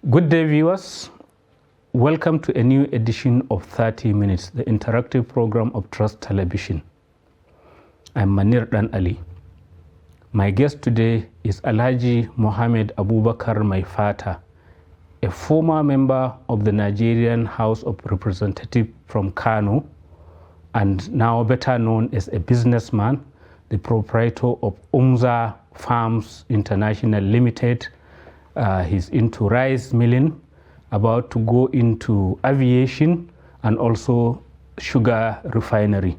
Good day, viewers. Welcome to a new edition of 30 Minutes, the interactive program of Trust Television. I'm Manir Dan Ali. My guest today is Alhaji Abubakar Maifata, a former member of the Nigerian House of Representatives from Kano, and now better known as a businessman, the proprietor of UMZA Farms International Limited. He's into rice milling, about to go into aviation and also sugar refinery.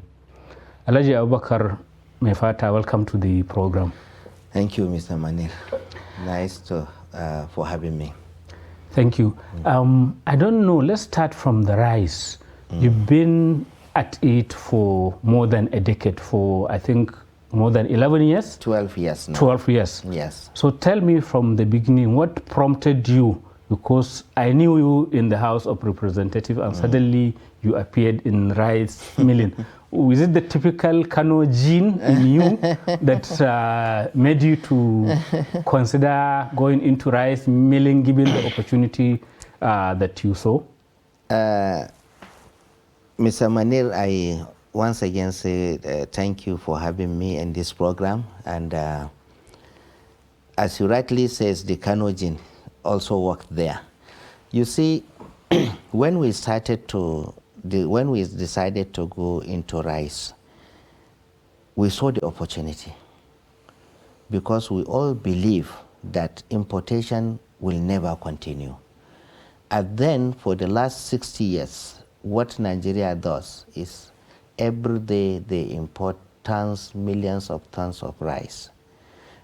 Alhaji Abubakar Maifata, welcome to the program. Thank you, Mr. Manir. Nice for having me. Thank you. I don't know, let's start from the rice. You've been at it for more than a decade, for I think more than 11 years? 12 years now. 12 years. Yes. So tell me from the beginning, what prompted you? Because I knew you in the House of Representatives and suddenly you appeared in rice milling. Is it the typical Kano gene in you that made you to consider going into rice milling given the opportunity that you saw? Mr. Manir, I once again say thank you for having me in this program. And as you rightly says, the Kano gene also worked there. You see, when we decided to go into rice, we saw the opportunity because we all believe that importation will never continue. And then for the last 60 years, what Nigeria does is every day they import millions of tons of rice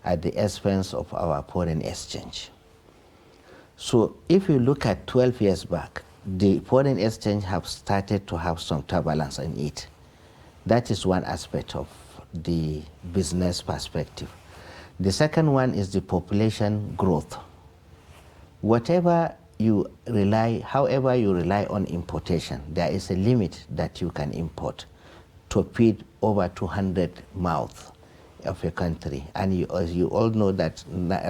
at the expense of our foreign exchange. So if you look at 12 years back, the foreign exchange have started to have some turbulence in it. That is one aspect of the business perspective. The second one is the population growth. However you rely on importation, there is a limit that you can import to feed over 200 mouths of a country. And as you all know that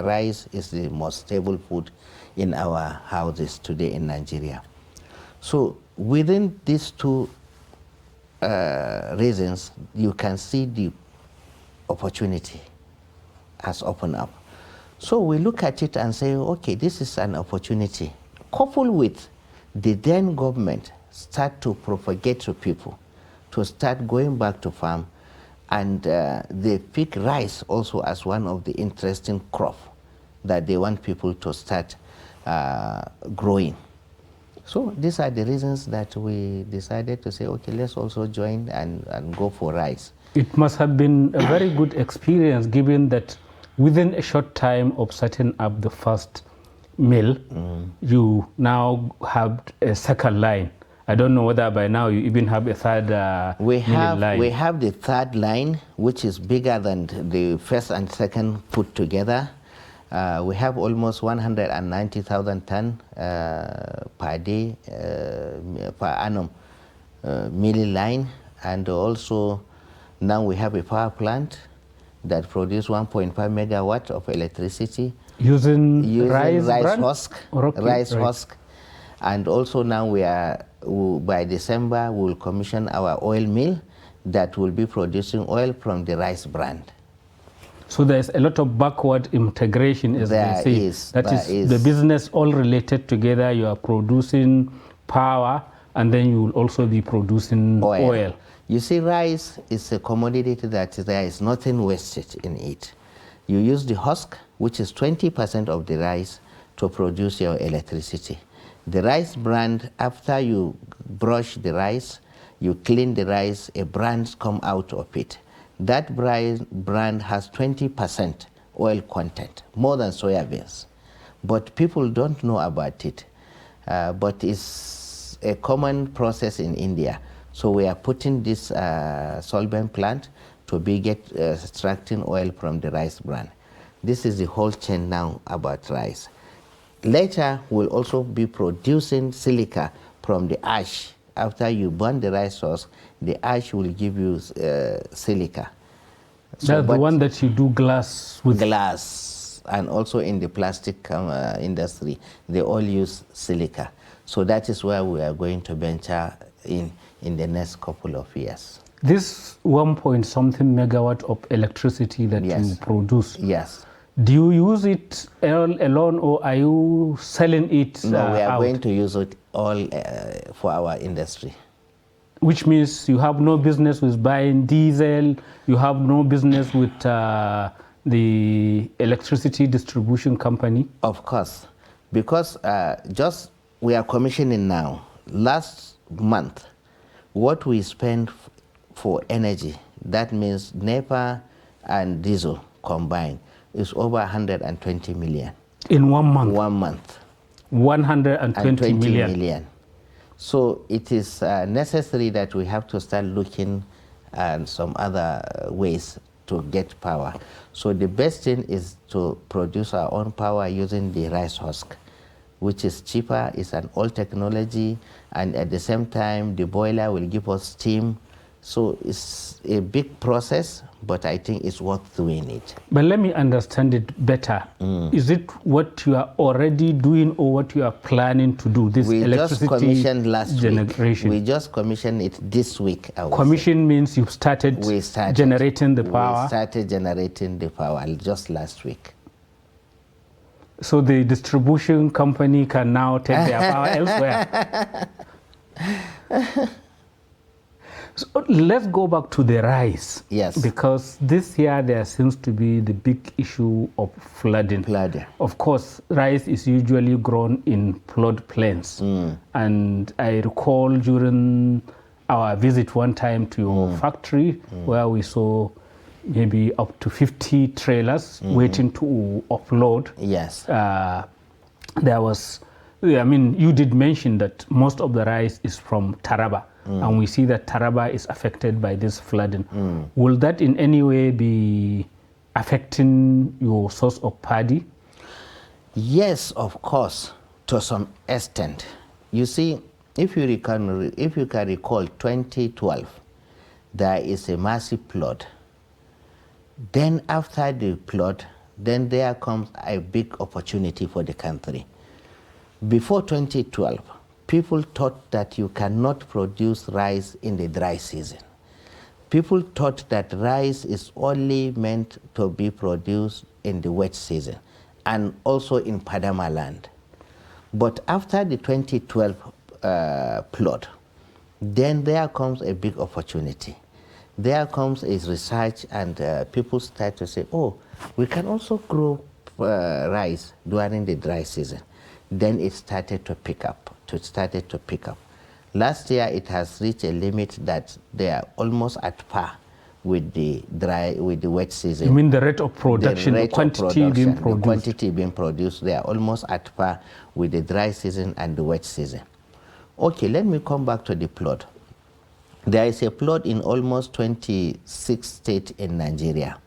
rice is the most stable food in our houses today in Nigeria. So within these two reasons, you can see the opportunity has opened up. So we look at it and say, okay, this is an opportunity. Coupled with the then government start to propagate to people to start going back to farm, and they pick rice also as one of the interesting crop that they want people to start growing. So these are the reasons that we decided to say, okay, let's also join and go for rice. It must have been a very good experience given that within a short time of setting up the first mill, you now have a second line. I don't know whether by now you even have a third line. We have the third line, which is bigger than the first and second put together. We have almost 190,000 tons per day, per annum milling line. And also now we have a power plant that produces 1.5 megawatt of electricity. Using rice husk. Husk. And also now by December, we will commission our oil mill that will be producing oil from the rice brand. So there's a lot of backward integration, as they say. That is the business all related together. You are producing power, and then you will also be producing oil. You see, rice is a commodity that there is nothing wasted in it. You use the husk, which is 20% of the rice, to produce your electricity. The rice brand, after you brush the rice, you clean the rice, a brand comes out of it. That brand has 20% oil content, more than soya beans. But people don't know about it. But it's a common process in India. So we are putting this solvent plant to extracting oil from the rice bran. This is the whole chain now about rice. Later, we'll also be producing silica from the ash. After you burn the rice husk, the ash will give you silica. That's the one that you do glass with? Glass. and also in the plastic industry, they all use silica. So that is where we are going to venture in the next couple of years. This 1-point-something megawatt of electricity that you produce, yes, do you use it all alone, or are you selling it No, we are out? going to use it all for our industry. Which means you have no business with buying diesel, you have no business with the electricity distribution company? Of course, because just we are commissioning now. Last month, what we spent for energy, that means NEPA and diesel combined, is over 120 million. In 1 month? 1 month. 120 million. So it is necessary that we have to start looking at some other ways to get power. So the best thing is to produce our own power using the rice husk, which is cheaper, it's an old technology, and at the same time the boiler will give us steam. So it's a big process, but I think it's worth doing it. But let me understand it better. Is it what you are already doing or what you are planning to do? This electricity just commissioned last generation. week. We just commissioned it this week. Commission means you've started generating the power? We started generating the power just last week. So the distribution company can now take their power elsewhere. So let's go back to the rice. Yes. Because this year there seems to be the big issue of flooding. Of course, rice is usually grown in floodplains. And I recall during our visit one time to your factory where we saw maybe up to 50 trailers waiting to offload. Yes. There was, I mean, you did mention that most of the rice is from Taraba. And we see that Taraba is affected by this flooding. Will that in any way be affecting your source of paddy? Yes, of course, to some extent. You see, if you can recall 2012, there is a massive flood. Then after the flood, then there comes a big opportunity for the country. Before 2012, people thought that you cannot produce rice in the dry season. People thought that rice is only meant to be produced in the wet season and also in Padama land. But after the 2012 flood, then there comes a big opportunity. There comes a research and people start to say, oh, we can also grow rice during the dry season. Then it started to pick up. Last year, it has reached a limit that they are almost at par with the wet season. You mean the rate of production, the quantity being produced? The quantity being produced, they are almost at par with the dry season and the wet season. Okay, let me come back to the flood. There is a flood in almost 26 states in Nigeria,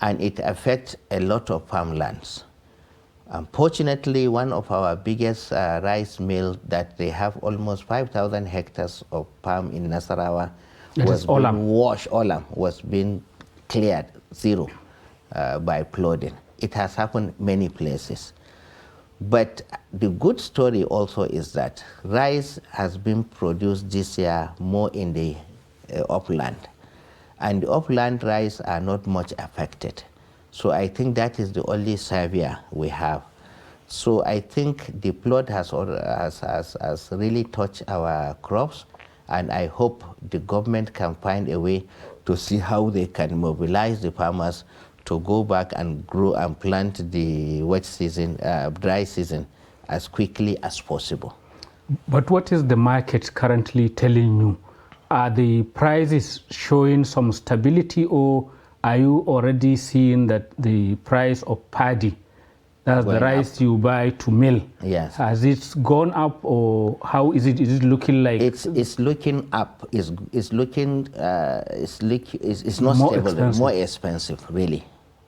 and it affects a lot of farmlands. Unfortunately, one of our biggest rice mills that they have almost 5,000 hectares of palm in Nasarawa was being cleared zero by flooding. It has happened many places. But the good story also is that rice has been produced this year more in the upland. And the upland rice are not much affected. So I think that is the only savior we have. So I think the flood has really touched our crops, and I hope the government can find a way to see how they can mobilize the farmers to go back and grow and plant the wet season, dry season as quickly as possible. But what is the market currently telling you? Are the prices showing some stability, or are you already seeing that the price of paddy, that's the rice you buy to mill, yes, has it gone up, or how is it? Is it looking like? It's looking up. It's not more stable. Expensive. More expensive, really,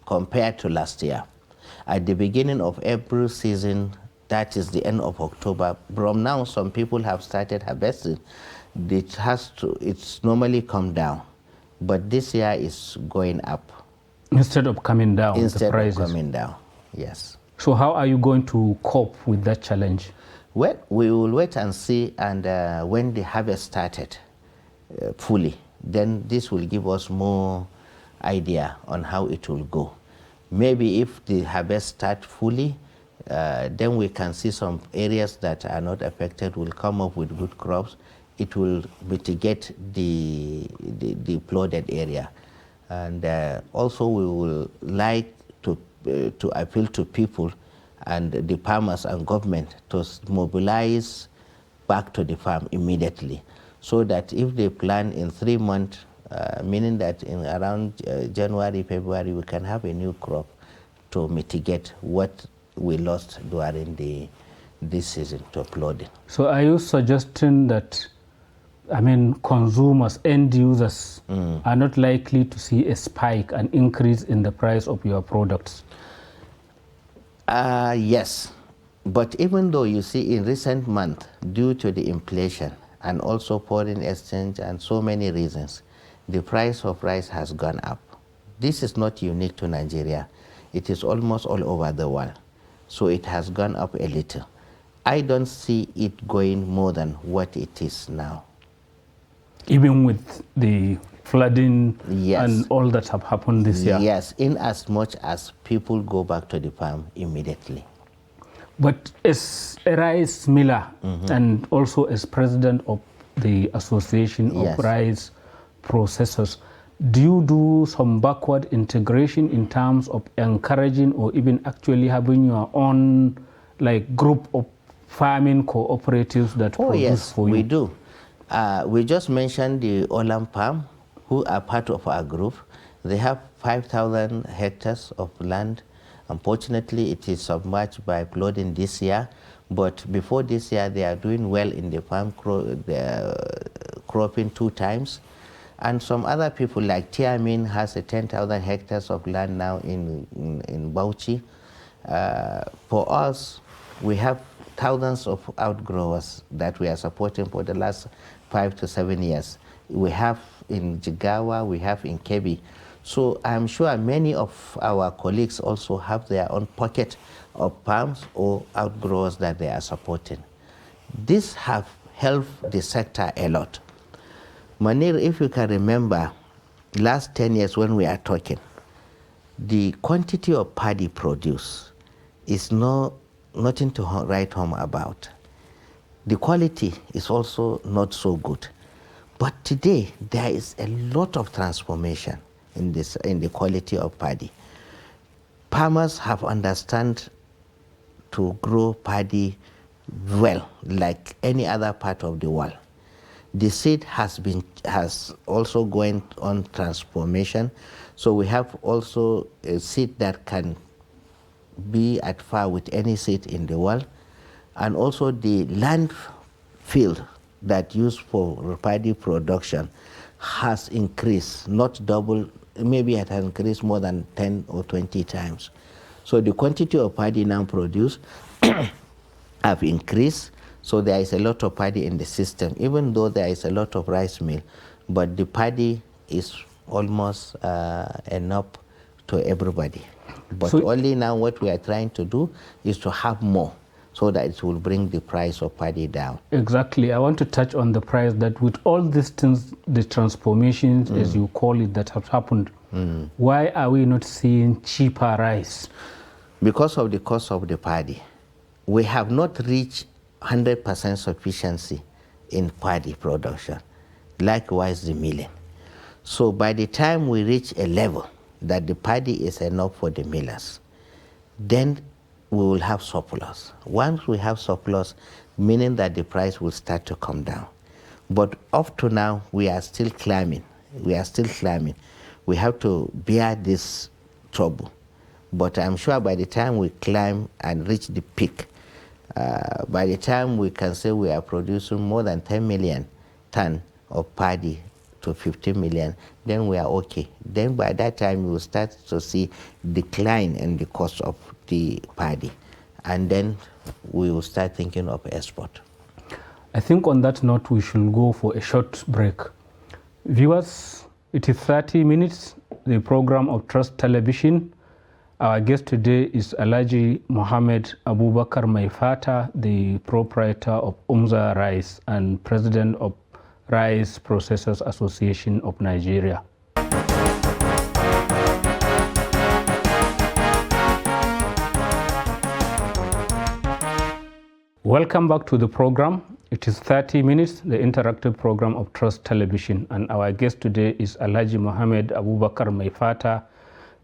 compared to last year. At the beginning of April season, that is the end of October. From now, some people have started harvesting. It's normally come down, but this year is going up. Instead of coming down, Instead the prices. of coming down. yes. So how are you going to cope with that challenge? Well, we will wait and see, and when the harvest started fully, then this will give us more idea on how it will go. Maybe if the harvest start fully, then we can see some areas that are not affected will come up with good crops. It will mitigate the flooded area. And also we will like to appeal to people and the farmers and government to mobilize back to the farm immediately, so that if they plan in 3 months, meaning that in around January, February, we can have a new crop to mitigate what we lost during this season to flooding. So are you suggesting that, I mean, consumers, end users are not likely to see a spike, an increase in the price of your products? Yes, but even though you see in recent months, due to the inflation and also foreign exchange and so many reasons, the price of rice has gone up. This is not unique to Nigeria. It is almost all over the world. So it has gone up a little. I don't see it going more than what it is now. Even with the flooding Yes. and all that have happened this year? Yes, in as much as people go back to the farm immediately. But as a rice miller and also as president of the Association of Yes. Rice Processors, do you do some backward integration in terms of encouraging or even actually having your own like group of farming cooperatives that produce for you? We do. We just mentioned the Olam Farm, who are part of our group. They have 5,000 hectares of land. Unfortunately, it is submerged by flooding this year, but before this year, they are doing well in the farm, cropping 2 times. And some other people like Tiamin has a 10,000 hectares of land now in Bauchi. For us, we have thousands of outgrowers that we are supporting for the last 5 to 7 years. We have in Jigawa, we have in Kebbi. So I'm sure many of our colleagues also have their own pocket of farms or outgrowers that they are supporting. This have helped the sector a lot. Manir, if you can remember, last 10 years when we are talking, the quantity of paddy produced is nothing to write home about. The quality is also not so good. But today, there is a lot of transformation in the quality of paddy. Farmers have understood to grow paddy well, like any other part of the world. The seed has also going on transformation. So we have also a seed that can be at par with any seed in the world. And also the land field that used for paddy production has increased, not double, maybe it has increased more than 10 or 20 times. So the quantity of paddy now produced have increased. So there is a lot of paddy in the system, even though there is a lot of rice mill, but the paddy is almost enough to everybody. But so only now what we are trying to do is to have more, so that it will bring the price of paddy down. Exactly. I want to touch on the price, that with all these things, the transformations, as you call it, that have happened, why are we not seeing cheaper rice? Because of the cost of the paddy. We have not reached 100% sufficiency in paddy production. Likewise, the milling. So by the time we reach a level that the paddy is enough for the millers, then we will have surplus. Once we have surplus, meaning that the price will start to come down. But up to now, we are still climbing. We are still climbing. We have to bear this trouble. But I'm sure by the time we climb and reach the peak, by the time we can say we are producing more than 10 million ton of paddy to 15 million, then we are okay. Then by that time, we will start to see decline in the cost of the paddy. And then we will start thinking of export. I think on that note, we should go for a short break. Viewers, it is 30 minutes, the program of Trust Television. Our guest today is Alhaji Abubakar Maifata, the proprietor of UMZA Rice and president of Rice Processors Association of Nigeria. Welcome back to the program. It is 30 Minutes, the interactive program of Trust Television, and our guest today is Alhaji Abubakar Maifata,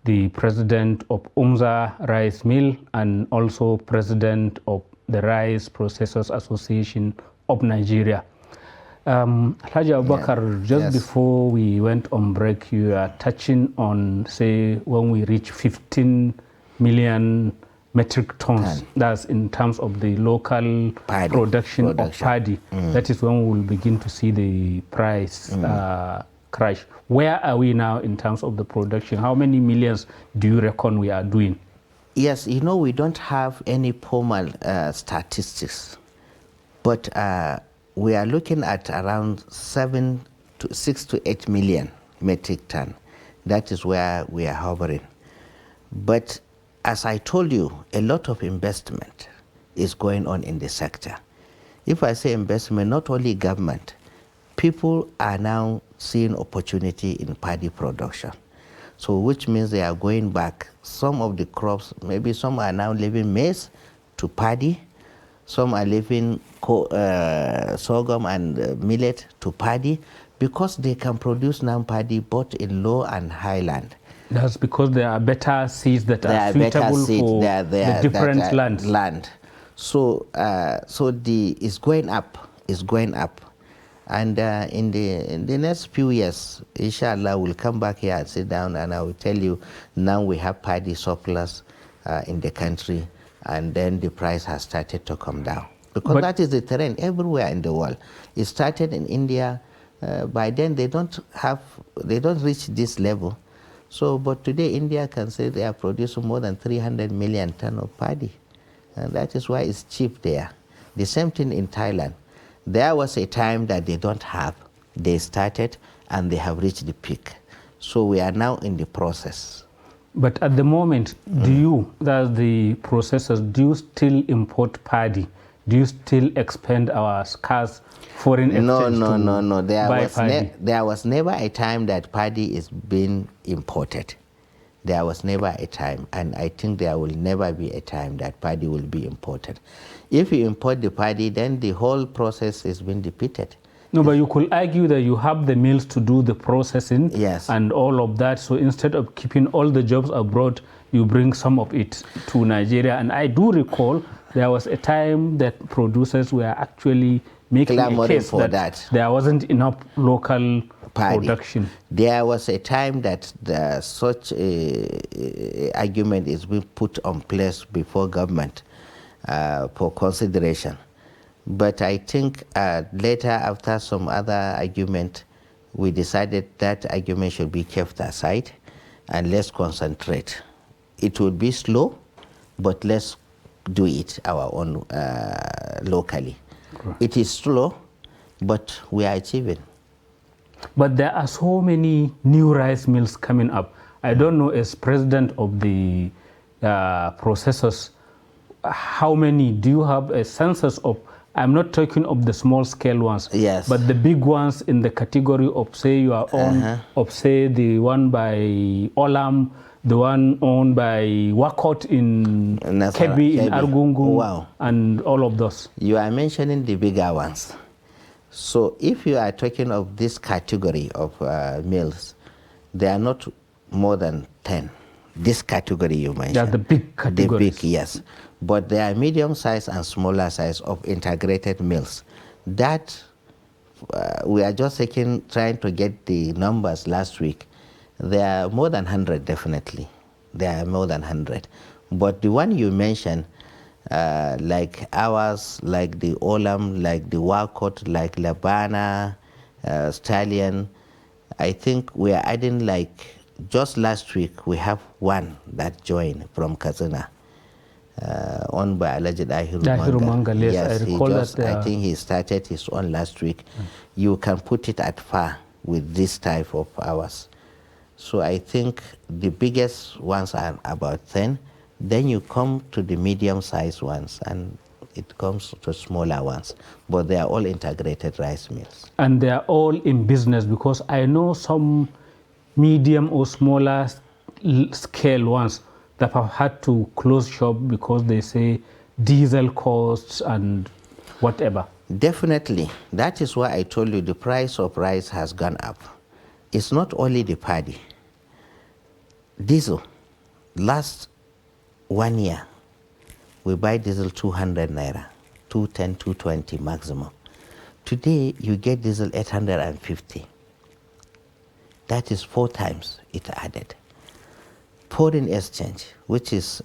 the president of UMZA Rice Mill and also president of the Rice Processors Association of Nigeria. Alhaji Abubakar, just before we went on break, you are touching on, say, when we reach 15 million metric tons, that's in terms of the local production of paddy. That is when we will begin to see the price crash. Where are we now in terms of the production? How many millions do you reckon we are doing? Yes, you know, we don't have any formal statistics, but we are looking at around 6 to 8 million metric ton. That is where we are hovering. But as I told you, a lot of investment is going on in the sector. If I say investment, not only government, people are now seeing opportunity in paddy production. So which means they are going back. Some of the crops, maybe some are now leaving maize to paddy, some are leaving sorghum and millet to paddy, because they can produce now paddy both in low and highland. That's because there are better seeds that are suitable for the different lands. So, it's going up. It's going up, and in the next few years, inshallah, we'll come back here and sit down, and I will tell you, now we have paddy surplus in the country, and then the price has started to come down, because that is the trend everywhere in the world. It started in India. By then they don't reach this level. So, but today India can say they are producing more than 300 million tons of paddy. And that is why it's cheap there. The same thing in Thailand. There was a time that they don't have. They started and they have reached the peak. So we are now in the process. But at the moment, do you, that's the processors, do you still import paddy? Do you still expand our scarce foreign exchange? No. There was never a time that paddy is being imported. There was never a time, and I think there will never be a time that paddy will be imported. If you import the paddy, then the whole process is being repeated. No, but you could argue that you have the mills to do the processing and all of that. So instead of keeping all the jobs abroad, you bring some of it to Nigeria. And I do recall there was a time that producers were actually making a case that there wasn't enough local production. There was a time that such a argument is being put on place before government for consideration. But I think later, after some other argument, we decided that argument should be kept aside and let's concentrate. It will be slow, but let's do it our own locally. Right. It is slow, but we are achieving. But there are so many new rice mills coming up. I don't know, as president of the processors, how many do you have a census of? I'm not talking of the small scale ones, but the big ones in the category of, say, your own, of, say, the one by Olam, the one owned by Wakot in Kebbi, in Argungu, and all of those. You are mentioning the bigger ones. So if you are talking of this category of mills, they are not more than 10. This category you mentioned. They are the big categories. The big, yes. But there are medium size and smaller size of integrated mills. That we are just trying to get the numbers last week. There are more than 100, definitely. There are more than 100. But the one you mentioned, like ours, like the Olam, like the Wakot, like Labana, Stallion, I think we are adding, like, just last week, we have one that joined from Kazana, owned by Alhaji Abubakar. Yes, I recall that. I think he started his own last week. You can put it at par with this type of ours. So I think the biggest ones are about 10. Then you come to the medium-sized ones, and it comes to smaller ones. But they are all integrated rice mills. And they are all in business, because I know some medium or smaller scale ones that have had to close shop because they say diesel costs and whatever. Definitely. That is why I told you the price of rice has gone up. It's not only the paddy. Diesel. Last 1 year, we buy diesel 200 naira, 210, 220 maximum. Today, you get diesel 850. That is 4 times it added. Foreign exchange, which is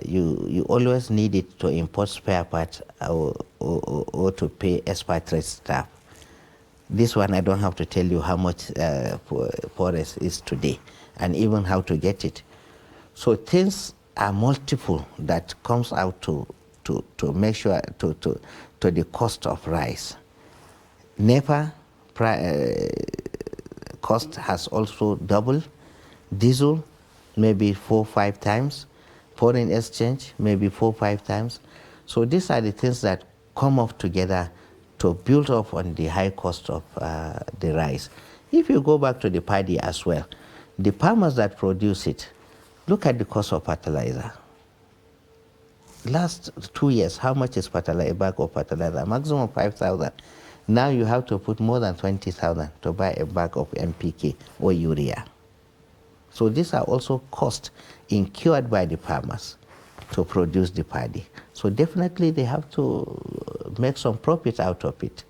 you always need it to import spare parts or to pay expatriate staff. This one, I don't have to tell you how much forex is today and even how to get it. So things are multiple that comes out to make sure to the cost of rice. NEPA cost has also doubled. Diesel maybe 4-5 times. Foreign exchange maybe 4-5 times. So these are the things that come up together to build up on the high cost of the rice. If you go back to the paddy as well, the farmers that produce it, look at the cost of fertilizer. Last 2 years, how much is a bag of fertilizer? Maximum 5,000. Now you have to put more than 20,000 to buy a bag of NPK or urea. So these are also costs incurred by the farmers to produce the paddy. So definitely they have to make some profit out of it.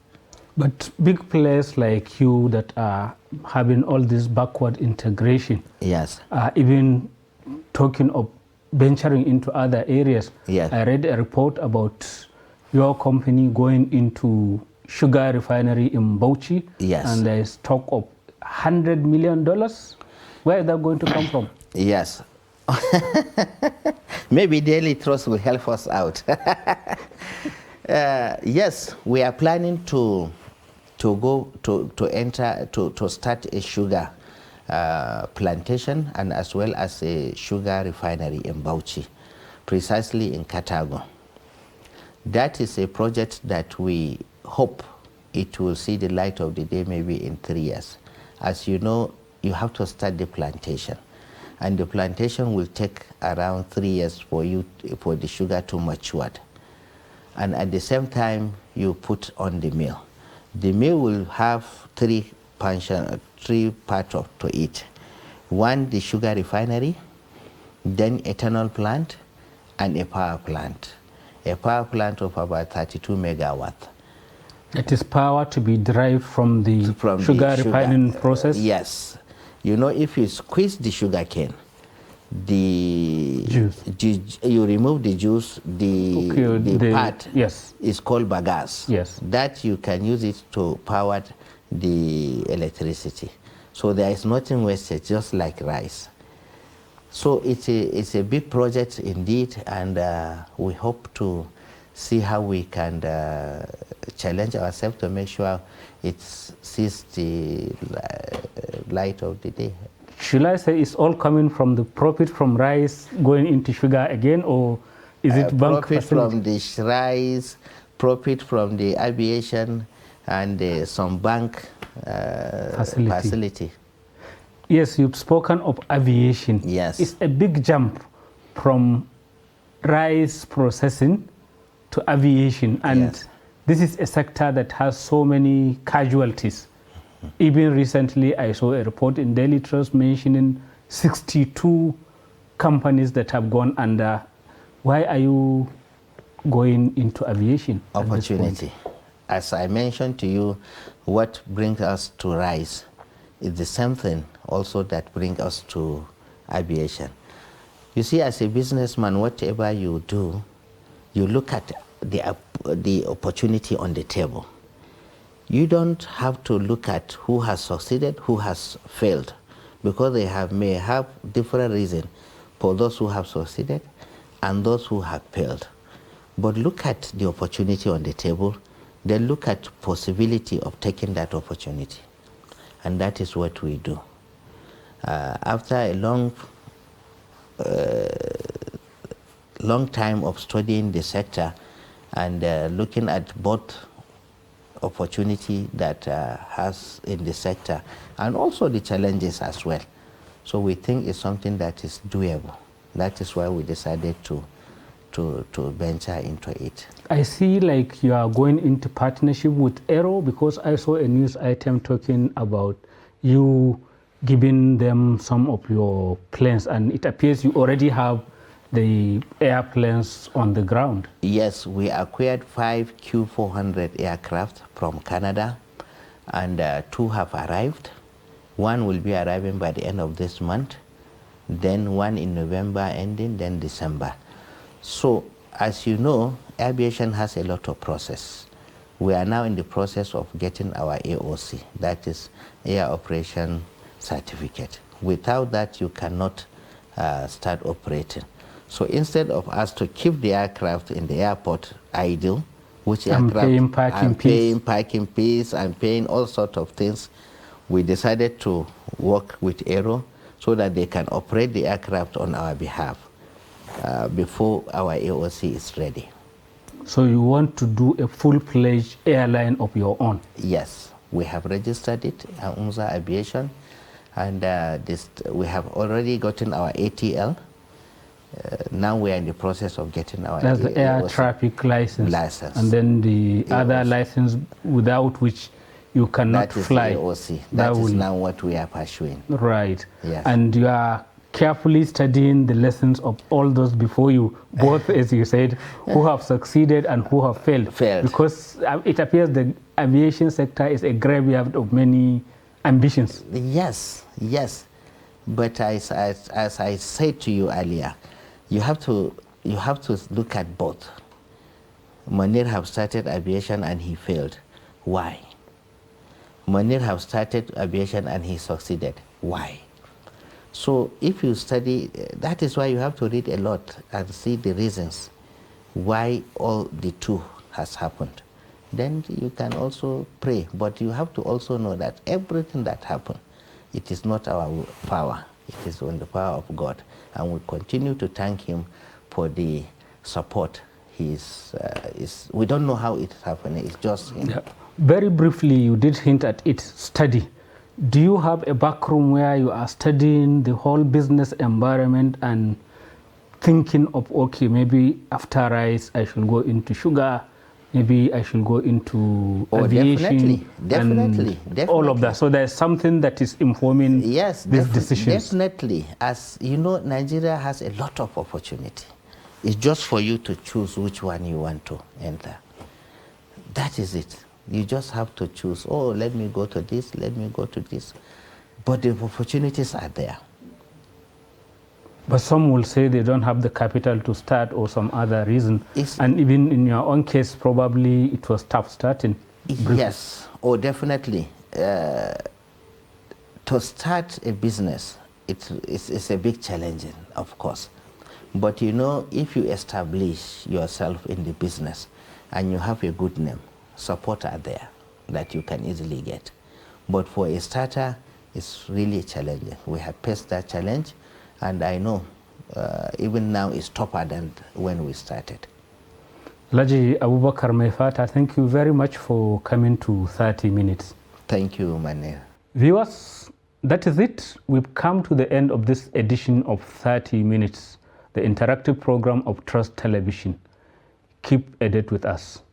But big players like you that are having all this backward integration, yes, are even talking of venturing into other areas. Yes. I read a report about your company going into sugar refinery in Bauchi. Yes. And there is talk of $100 million. Where is that going to come from? Yes. Maybe Daily Trust will help us out. Yes, we are planning to start a sugar plantation and as well as a sugar refinery in Bauchi, precisely in Katago. That is a project that we hope it will see the light of the day maybe in 3 years. As you know, you have to start the plantation, and the plantation will take around 3 years for the sugar to mature. And at the same time, you put on the mill. The mill will have three parts to it. One, the sugar refinery, then ethanol plant, and a power plant. A power plant of about 32 megawatt. It is power to be derived from the sugar refining process? Yes. You know, if you squeeze the sugar cane, the juice, you remove the juice, the part yes, is called bagasse. Yes. That you can use it to power the electricity. So there is nothing wasted, just like rice. So it's a big project indeed, and we hope to see how we can challenge ourselves to make sure it sees the light of the day. Should I say it's all coming from the profit from rice going into sugar again, or is it bank profit facility? from the rice, profit from the aviation, and some bank facility. Yes, you've spoken of aviation. Yes. It's a big jump from rice processing to aviation, and yes, this is a sector that has so many casualties. Even recently, I saw a report in Daily Trust mentioning 62 companies that have gone under. Why are you going into aviation? Opportunity. As I mentioned to you, what brings us to rice is the same thing also that brings us to aviation. You see, as a businessman, whatever you do, you look at the opportunity on the table. You don't have to look at who has succeeded, who has failed, because they may have different reasons for those who have succeeded and those who have failed. But look at the opportunity on the table, then look at possibility of taking that opportunity. And that is what we do. After a long time of studying the sector and looking at both opportunity that has in the sector and also the challenges as well. So we think it's something that is doable. That is why we decided to venture into it. I see like you are going into partnership with Aero, because I saw a news item talking about you giving them some of your planes, and it appears you already have the airplanes on the ground. Yes, we acquired 5 Q400 aircraft from Canada, and 2 have arrived. 1 will be arriving by the end of this month, then 1 in November ending, then December. So, as you know, aviation has a lot of process. We are now in the process of getting our AOC, that is Air Operation Certificate. Without that, you cannot start operating. So instead of us to keep the aircraft in the airport idle, which paying parking fees and paying all sorts of things, we decided to work with Aero so that they can operate the aircraft on our behalf before our AOC is ready. So you want to do a full-fledged airline of your own? Yes, we have registered it, UMZA Aviation, and we have already gotten our ATL. Now we are in the process of getting our That's the air traffic license. And then the other license without which you cannot fly. That is the AOC. That is now what we are pursuing. Right. Yes. And you are carefully studying the lessons of all those before you, both, as you said, who have succeeded and who have failed. Because it appears the aviation sector is a graveyard of many ambitions. Yes, yes. But as I said to you earlier, you have to look at both. Manir have started aviation and he failed. Why? Manir have started aviation and he succeeded. Why? So if you study, that is why you have to read a lot and see the reasons why all the two has happened. Then you can also pray, but you have to also know that everything that happened, it is not our power, it is on the power of God. And we continue to thank him for the support. We don't know how it happened, it's just him. Yeah. Very briefly, you did hint at it, study. Do you have a backroom where you are studying the whole business environment and thinking of, okay, maybe after rice, I should go into sugar, maybe I should go into aviation, definitely. All of that. So there's something that is informing these decisions. Definitely. As you know, Nigeria has a lot of opportunity. It's just for you to choose which one you want to enter. That is it. You just have to choose, oh, let me go to this, let me go to this. But the opportunities are there. But some will say they don't have the capital to start or some other reason. And even in your own case, probably it was tough starting. Yes, definitely. To start a business, it's a big challenge, of course. But you know, if you establish yourself in the business and you have a good name, support are there that you can easily get. But for a starter, it's really challenging. We have faced that challenge, and I know even now it's tougher than when we started. Alhaji Abubakar Maifata, thank you very much for coming to 30 Minutes. Thank you, Manir. Viewers, that is it. We've come to the end of this edition of 30 Minutes, the interactive program of Trust Television. Keep a date with us.